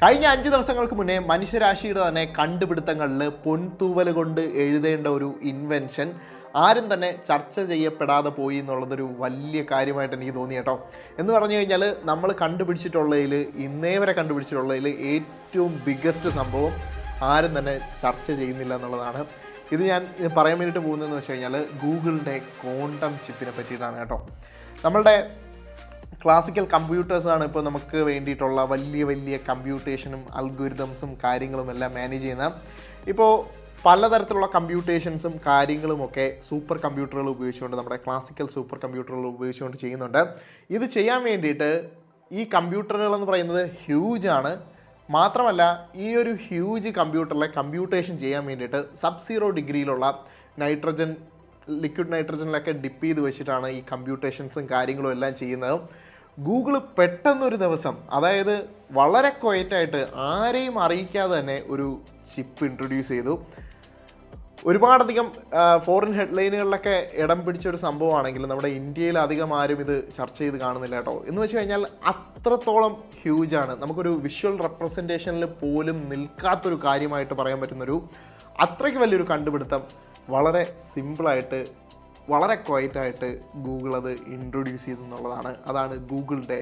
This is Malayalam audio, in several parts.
കഴിഞ്ഞ 5 ദിവസങ്ങൾക്ക് മുന്നേ മനുഷ്യരാശിയുടെ തന്നെ കണ്ടുപിടുത്തങ്ങളിൽ പൊൻതൂവൽ കൊണ്ട് എഴുതേണ്ട ഒരു ഇൻവെൻഷൻ ആരും തന്നെ ചർച്ച ചെയ്യപ്പെടാതെ പോയി എന്നുള്ളതൊരു വലിയ കാര്യമായിട്ട് എനിക്ക് തോന്നി കേട്ടോ. എന്ന് പറഞ്ഞു കഴിഞ്ഞാൽ നമ്മൾ കണ്ടുപിടിച്ചിട്ടുള്ളതിൽ ഇന്നേ വരെ കണ്ടുപിടിച്ചിട്ടുള്ളതിൽ ഏറ്റവും ബിഗ്ഗസ്റ്റ് സംഭവം ആരും തന്നെ ചർച്ച ചെയ്യുന്നില്ല എന്നുള്ളതാണ്. ഇത് ഞാൻ പറയാൻ വേണ്ടിയിട്ട് പോകുന്നതെന്ന് വെച്ച് കഴിഞ്ഞാൽ ഗൂഗിളിൻ്റെ ക്വാണ്ടം ചിപ്പിനെ പറ്റിയിട്ടാണ് കേട്ടോ. നമ്മളുടെ ക്ലാസിക്കൽ കമ്പ്യൂട്ടേഴ്സാണ് ഇപ്പോൾ നമുക്ക് വേണ്ടിയിട്ടുള്ള വലിയ വലിയ കമ്പ്യൂട്ടേഷനും അൽഗോരിതംസും കാര്യങ്ങളും എല്ലാം മാനേജ് ചെയ്യുന്ന. ഇപ്പോൾ പലതരത്തിലുള്ള കമ്പ്യൂട്ടേഷൻസും കാര്യങ്ങളുമൊക്കെ സൂപ്പർ കമ്പ്യൂട്ടറുകൾ ഉപയോഗിച്ചുകൊണ്ട്, നമ്മുടെ ക്ലാസിക്കൽ സൂപ്പർ കമ്പ്യൂട്ടറുകൾ ഉപയോഗിച്ചുകൊണ്ട് ചെയ്യുന്നുണ്ട്. ഇത് ചെയ്യാൻ വേണ്ടിയിട്ട് ഈ കമ്പ്യൂട്ടറുകളെന്ന് പറയുന്നത് ഹ്യൂജാണ്. മാത്രമല്ല ഈ ഒരു ഹ്യൂജ് കമ്പ്യൂട്ടറിലെ കമ്പ്യൂട്ടേഷൻ ചെയ്യാൻ വേണ്ടിയിട്ട് സബ്-സീറോ ഡിഗ്രിയിലുള്ള നൈട്രജൻ, ലിക്വിഡ് നൈട്രജനിലൊക്കെ ഡിപ്പ് ചെയ്ത് വെച്ചിട്ടാണ് ഈ കമ്പ്യൂട്ടേഷൻസും കാര്യങ്ങളും എല്ലാം ചെയ്യുന്നത്. ഗൂഗിൾ പെട്ടെന്നൊരു ദിവസം, അതായത് വളരെ ക്വയറ്റായിട്ട് ആരെയും അറിയിക്കാതെ തന്നെ ഒരു ചിപ്പ് ഇൻട്രൊഡ്യൂസ് ചെയ്തു. ഒരുപാടധികം ഫോറിൻ ഹെഡ്ലൈനുകളിലൊക്കെ ഇടം പിടിച്ചൊരു സംഭവമാണെങ്കിലും നമ്മുടെ ഇന്ത്യയിൽ അധികം ആരും ഇത് ചർച്ച ചെയ്ത് കാണുന്നില്ല കേട്ടോ. എന്ന് വെച്ച് കഴിഞ്ഞാൽ അത്രത്തോളം ഹ്യൂജാണ്. നമുക്കൊരു വിഷ്വൽ റെപ്രസെൻറ്റേഷനിൽ പോലും നിൽക്കാത്തൊരു കാര്യമായിട്ട് പറയാൻ പറ്റുന്നൊരു അത്രയ്ക്ക് വലിയൊരു കണ്ടുപിടുത്തം വളരെ സിമ്പിളായിട്ട്, വളരെ ക്വയറ്റായിട്ട് ഗൂഗിൾ അത് ഇൻട്രൊഡ്യൂസ് ചെയ്തു എന്നുള്ളതാണ്. അതാണ് ഗൂഗിളിൻ്റെ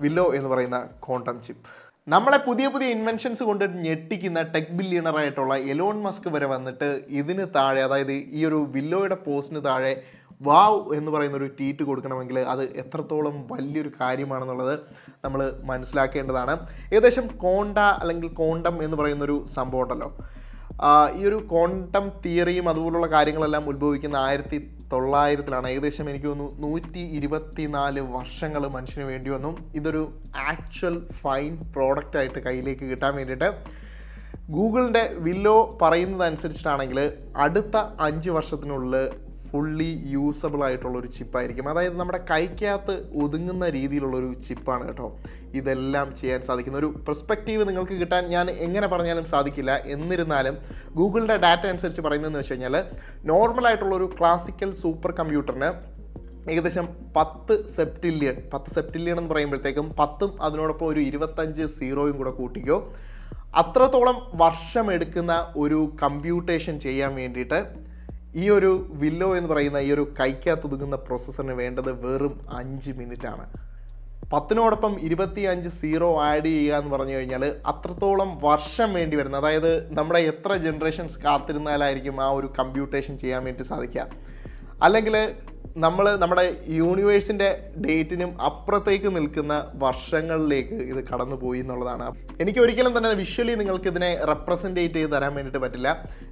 വില്ലോ എന്ന് പറയുന്ന ക്വാണ്ടം ചിപ്പ്. നമ്മളെ പുതിയ പുതിയ ഇൻവെൻഷൻസ് കൊണ്ട് ഞെട്ടിക്കുന്ന ടെക് ബില്യണറായിട്ടുള്ള എലോൺ മസ്ക് വരെ വന്നിട്ട് ഇതിന് താഴെ, അതായത് ഈ ഒരു വില്ലോയുടെ പോസ്റ്റിന് താഴെ വാവ് എന്ന് പറയുന്ന ഒരു ട്വീറ്റ് കൊടുക്കണമെങ്കിൽ അത് എത്രത്തോളം വലിയൊരു കാര്യമാണെന്നുള്ളത് നമ്മൾ മനസ്സിലാക്കേണ്ടതാണ്. ഏകദേശം കോണ്ട അല്ലെങ്കിൽ ക്വാണ്ടം എന്ന് പറയുന്നൊരു സംഭവം ഉണ്ടല്ലോ, ഈ ഒരു ക്വാണ്ടം തിയറിയും അതുപോലുള്ള കാര്യങ്ങളെല്ലാം ഉത്ഭവിക്കുന്ന 1900-ലാണ്. ഏകദേശം എനിക്ക് തോന്നുന്നു 124 വർഷങ്ങൾ മനുഷ്യന് വേണ്ടി വന്നു ഇതൊരു ആക്ച്വൽ ഫൈൻ പ്രോഡക്റ്റായിട്ട് കയ്യിലേക്ക് കിട്ടാൻ വേണ്ടിയിട്ട്. ഗൂഗിളിൻ്റെ വില്ലോ പറയുന്നതനുസരിച്ചിട്ടാണെങ്കിൽ അടുത്ത 5 വർഷത്തിനുള്ളിൽ ഫുള്ളി യൂസബിൾ ആയിട്ടുള്ളൊരു ചിപ്പായിരിക്കും. അതായത് നമ്മുടെ കൈക്കകത്ത് ഒതുങ്ങുന്ന രീതിയിലുള്ളൊരു ചിപ്പാണ് കേട്ടോ ഇതെല്ലാം ചെയ്യാൻ സാധിക്കുന്ന. ഒരു പെർസ്പെക്റ്റീവ് നിങ്ങൾക്ക് കിട്ടാൻ ഞാൻ എങ്ങനെ പറഞ്ഞാലും സാധിക്കില്ല. എന്നിരുന്നാലും ഗൂഗിളിൻ്റെ ഡാറ്റ അനുസരിച്ച് പറയുന്നതെന്ന് വെച്ച് കഴിഞ്ഞാൽ നോർമലായിട്ടുള്ളൊരു ക്ലാസിക്കൽ സൂപ്പർ കമ്പ്യൂട്ടറിന് ഏകദേശം 10 സെപ്റ്റില്യൺ എന്ന് പറയുമ്പോഴത്തേക്കും 10ഉം അതിനോടൊപ്പം ഒരു 25 സീറോയും കൂടെ കൂട്ടിക്കോ, അത്രത്തോളം വർഷം എടുക്കുന്ന ഒരു കമ്പ്യൂട്ടേഷൻ ചെയ്യാൻ വേണ്ടിയിട്ട് ഈ ഒരു വില്ലോ എന്ന് പറയുന്ന ഈ ഒരു കൈക്കകത്തൊതുങ്ങുന്ന പ്രോസസ്സറിന് വേണ്ടത് വെറും 5 മിനിറ്റാണ്. 10നോടൊപ്പം 25 സീറോ ആഡ് ചെയ്യുക എന്ന് പറഞ്ഞു കഴിഞ്ഞാൽ അത്രത്തോളം വർഷം വേണ്ടി വരുന്നത്. അതായത് നമ്മുടെ എത്ര ജനറേഷൻസ് കാത്തിരുന്നാലായിരിക്കും ആ ഒരു കമ്പ്യൂട്ടേഷൻ ചെയ്യാൻ വേണ്ടി സാധിക്കുക. അല്ലെങ്കിൽ നമ്മൾ നമ്മുടെ യൂണിവേഴ്സിൻ്റെ ഡേറ്റിനും അപ്പുറത്തേക്ക് നിൽക്കുന്ന വർഷങ്ങളിലേക്ക് ഇത് കടന്നു പോയി എന്നുള്ളതാണ്. എനിക്ക് ഒരിക്കലും തന്നെ വിഷ്വലി നിങ്ങൾക്ക് ഇതിനെ റെപ്രസെൻറ്റേറ്റ് ചെയ്ത് തരാൻ വേണ്ടിയിട്ട് പറ്റില്ല.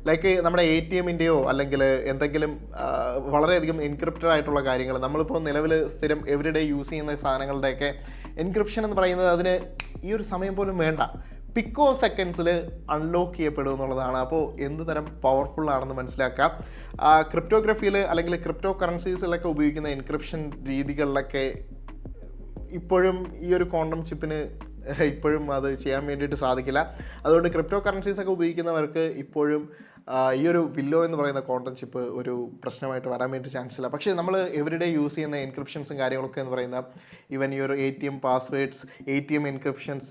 ലൈക്ക് നമ്മുടെ ATMൻ്റെയോ അല്ലെങ്കിൽ എന്തെങ്കിലും വളരെയധികം എൻക്രിപ്റ്റഡ് ആയിട്ടുള്ള കാര്യങ്ങൾ, നമ്മളിപ്പോൾ നിലവിൽ സ്ഥിരം എവരിഡേ യൂസ് ചെയ്യുന്ന സാധനങ്ങളുടെയൊക്കെ എൻക്രിപ്ഷൻ എന്ന് പറയുന്നത് അതിന് ഈ ഒരു സമയം പോലും വേണ്ട, പിക്കോ സെക്കൻഡ്സിൽ അൺലോക്ക് ചെയ്യപ്പെടും എന്നുള്ളതാണ്. അപ്പോൾ എന്ത് തരം പവർഫുൾ ആണെന്ന് മനസ്സിലാക്കാം. ക്രിപ്റ്റോഗ്രഫിയിൽ അല്ലെങ്കിൽ ക്രിപ്റ്റോ കറൻസീസിലൊക്കെ ഉപയോഗിക്കുന്ന എൻക്രിപ്ഷൻ രീതികളിലൊക്കെ ഇപ്പോഴും ഈ ഒരു ക്വാണ്ടം ചിപ്പിന് ഇപ്പോഴും അത് ചെയ്യാൻ വേണ്ടിയിട്ട് സാധിക്കില്ല. അതുകൊണ്ട് ക്രിപ്റ്റോ കറൻസീസൊക്കെ ഉപയോഗിക്കുന്നവർക്ക് ഇപ്പോഴും ഈ ഒരു വില്ലോ എന്ന് പറയുന്ന ക്വാണ്ടം ചിപ്പ് ഒരു പ്രശ്നമായിട്ട് വരാൻ വേണ്ടി ചാൻസ് ഇല്ല. പക്ഷേ നമ്മൾ എവരിഡേ യൂസ് ചെയ്യുന്ന എൻക്രിപ്ഷൻസും കാര്യങ്ങളൊക്കെ എന്ന് പറയുന്ന ഈവൻ ഈ ഒരു ATM പാസ്വേഡ്സ്, ATM എൻക്രിപ്ഷൻസ്,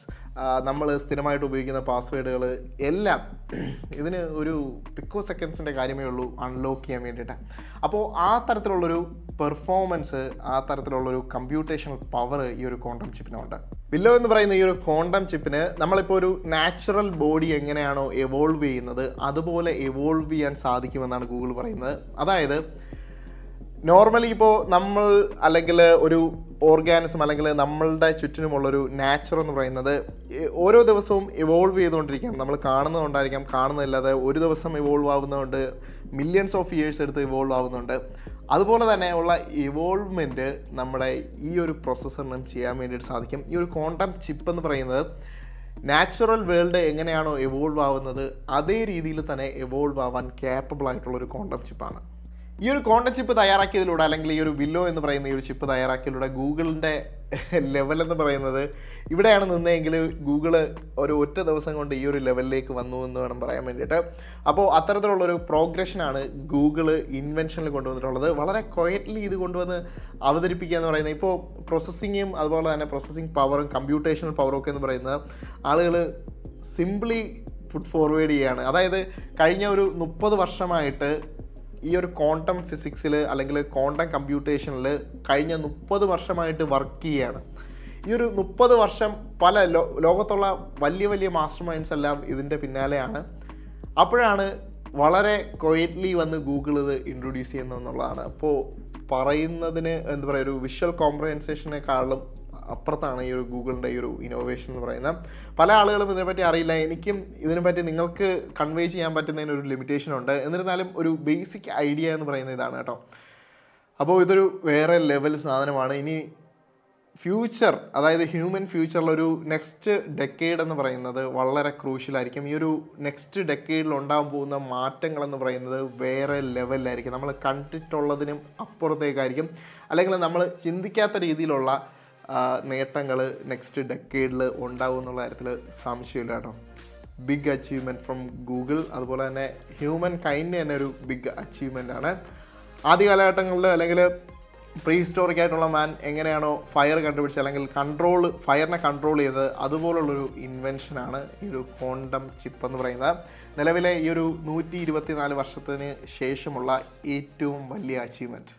നമ്മൾ സ്ഥിരമായിട്ട് ഉപയോഗിക്കുന്ന പാസ്വേഡുകൾ എല്ലാം ഇതിന് ഒരു പിക്കോ സെക്കൻഡ്സിൻ്റെ കാര്യമേ ഉള്ളൂ അൺലോക്ക് ചെയ്യാൻ വേണ്ടിയിട്ട്. അപ്പോൾ ആ തരത്തിലുള്ളൊരു പെർഫോമൻസ്, ആ തരത്തിലുള്ളൊരു കമ്പ്യൂട്ടേഷണൽ പവർ ഈ ഒരു ക്വാണ്ടം ചിപ്പിനുണ്ട്. വില്ലോ എന്ന് പറയുന്ന ഈ ഒരു ക്വാണ്ടം ചിപ്പിന് നമ്മളിപ്പോൾ ഒരു നാച്ചുറൽ ബോഡി എങ്ങനെയാണോ എവോൾവ് ചെയ്യുന്നത് അതുപോലെ എവോൾവ് ചെയ്യാൻ സാധിക്കുമെന്നാണ് ഗൂഗിൾ പറയുന്നത്. അതായത് നോർമലി ഇപ്പോൾ നമ്മൾ അല്ലെങ്കിൽ ഒരു ഓർഗാനിസം അല്ലെങ്കിൽ നമ്മളുടെ ചുറ്റിനുമുള്ളൊരു നാച്ചർ എന്ന് പറയുന്നത് ഓരോ ദിവസവും എവോൾവ് ചെയ്തുകൊണ്ടിരിക്കുകയാണ്. നമ്മൾ കാണുന്നതുകൊണ്ടായിരിക്കാം, കാണുന്നതല്ലാതെ ഒരു ദിവസം എവോൾവ് ആവുന്നതുകൊണ്ട് മില്യൺസ് ഓഫ് ഇയേഴ്സ് എടുത്ത് എവോൾവ് ആവുന്നുണ്ട്. അതുപോലെ തന്നെയുള്ള ഇവോൾവ്മെൻറ്റ് നമ്മുടെ ഈ ഒരു പ്രോസസ്സറിനും ചെയ്യാൻ വേണ്ടിയിട്ട് സാധിക്കും. ഈ ഒരു ക്വാണ്ടം ചിപ്പ് എന്ന് പറയുന്നത് നാച്ചുറൽ വേൾഡ് എങ്ങനെയാണോ എവോൾവ് ആവുന്നത് അതേ രീതിയിൽ തന്നെ എവോൾവ് ആവാൻ ക്യാപ്പബിൾ ആയിട്ടുള്ളൊരു ക്വാണ്ടം ചിപ്പാണ്. ഈ ഒരു ക്വാണ്ടം ചിപ്പ് തയ്യാറാക്കിയതിലൂടെ, അല്ലെങ്കിൽ ഈ ഒരു വില്ലോ എന്ന് പറയുന്ന ഈ ഒരു ചിപ്പ് തയ്യാറാക്കിയതിലൂടെ ഗൂഗിളിൻ്റെ ലെവൽ എന്ന് പറയുന്നത് ഇവിടെയാണ് നിന്നതെങ്കിൽ ഗൂഗിള് ഒരു ഒറ്റ ദിവസം കൊണ്ട് ഈ ഒരു ലെവലിലേക്ക് വന്നു എന്ന് വേണം പറയാൻ വേണ്ടിയിട്ട്. അപ്പോൾ അത്തരത്തിലുള്ളൊരു പ്രോഗ്രഷനാണ് ഗൂഗിള് ഇൻവെൻഷനിൽ കൊണ്ടുവന്നിട്ടുള്ളത്. വളരെ ക്വയറ്റ്ലി ഇത് കൊണ്ടുവന്ന് അവതരിപ്പിക്കുക എന്ന് പറയുന്നത്, ഇപ്പോൾ പ്രോസസ്സിങ്ങും അതുപോലെ തന്നെ പ്രോസസ്സിങ് പവറും കമ്പ്യൂട്ടേഷണൽ പവറും ഒക്കെ എന്ന് പറയുന്നത് ആളുകൾ സിംപ്ലി പുട്ട് ഫോർവേഡ് ചെയ്യുകയാണ്. അതായത് കഴിഞ്ഞ ഒരു 30 വർഷമായിട്ട് ഈ ഒരു ക്വാണ്ടം ഫിസിക്സിൽ അല്ലെങ്കിൽ ക്വാണ്ടം കമ്പ്യൂട്ടേഷനിൽ കഴിഞ്ഞ 30 വർഷമായിട്ട് വർക്ക് ചെയ്യുകയാണ്. ഈ ഒരു 30 വർഷം പല ലോകത്തുള്ള വലിയ വലിയ മാസ്റ്റർ മൈൻഡ്സ് എല്ലാം ഇതിൻ്റെ പിന്നാലെയാണ്. അപ്പോഴാണ് വളരെ ക്വയറ്റ്ലി വന്ന് ഗൂഗിൾ ഇത് ഇൻട്രൊഡ്യൂസ് ചെയ്യുന്നതെന്നുള്ളതാണ്. അപ്പോൾ പറയുന്നതിന് എന്താ പറയുക, ഒരു വിഷ്വൽ കോംപ്രഹെൻസേഷനേക്കാളും അപ്പുറത്താണ് ഈ ഒരു ഗൂഗിളിൻ്റെ ഈ ഒരു ഇന്നോവേഷൻ എന്ന് പറയുന്നത്. പല ആളുകളും ഇതിനെപ്പറ്റി അറിയില്ല. എനിക്കും ഇതിനെപ്പറ്റി നിങ്ങൾക്ക് കൺവേ ചെയ്യാൻ പറ്റുന്നതിന് ഒരു ലിമിറ്റേഷൻ ഉണ്ട്. എന്നിരുന്നാലും ഒരു ബേസിക് ഐഡിയ എന്ന് പറയുന്നത് ഇതാണ് കേട്ടോ. അപ്പോൾ ഇതൊരു വേറെ ലെവൽ സാധനമാണ്. ഇനി ഫ്യൂച്ചർ, അതായത് ഹ്യൂമൻ ഫ്യൂച്ചറിലൊരു നെക്സ്റ്റ് ഡെക്കേഡ് എന്ന് പറയുന്നത് വളരെ ക്രൂഷ്യലായിരിക്കും. ഈ ഒരു നെക്സ്റ്റ് ഡെക്കേഡിൽ ഉണ്ടാകാൻ പോകുന്ന മാറ്റങ്ങളെന്ന് പറയുന്നത് വേറെ ലെവലിലായിരിക്കും. നമ്മൾ കണ്ടിട്ടുള്ളതിനും അപ്പുറത്തേക്കായിരിക്കും, അല്ലെങ്കിൽ നമ്മൾ ചിന്തിക്കാത്ത രീതിയിലുള്ള നേട്ടങ്ങൾ നെക്സ്റ്റ് ഡെക്കേഡിൽ ഉണ്ടാവും എന്നുള്ള കാര്യത്തിൽ സംശയമില്ല കേട്ടോ. Big achievement from Google. അതുപോലെ തന്നെ ഹ്യൂമൻ കൈൻഡിന് തന്നെ ഒരു ബിഗ് അച്ചീവ്മെൻ്റ് ആണ്. ആദ്യ കാലഘട്ടങ്ങളിൽ അല്ലെങ്കിൽ പ്രീ ഹിസ്റ്റോറിക് ആയിട്ടുള്ള മാൻ എങ്ങനെയാണോ ഫയർ കണ്ടുപിടിച്ചത് അല്ലെങ്കിൽ ഫയറിനെ കൺട്രോൾ ചെയ്തത്, അതുപോലുള്ളൊരു ഇൻവെൻഷനാണ് ഈ ഒരു ക്വാണ്ടം ചിപ്പ് എന്ന് പറയുന്നത്. നിലവിലെ ഈ ഒരു 124 വർഷത്തിന് ശേഷമുള്ള ഏറ്റവും വലിയ അച്ചീവ്മെൻറ്റ്.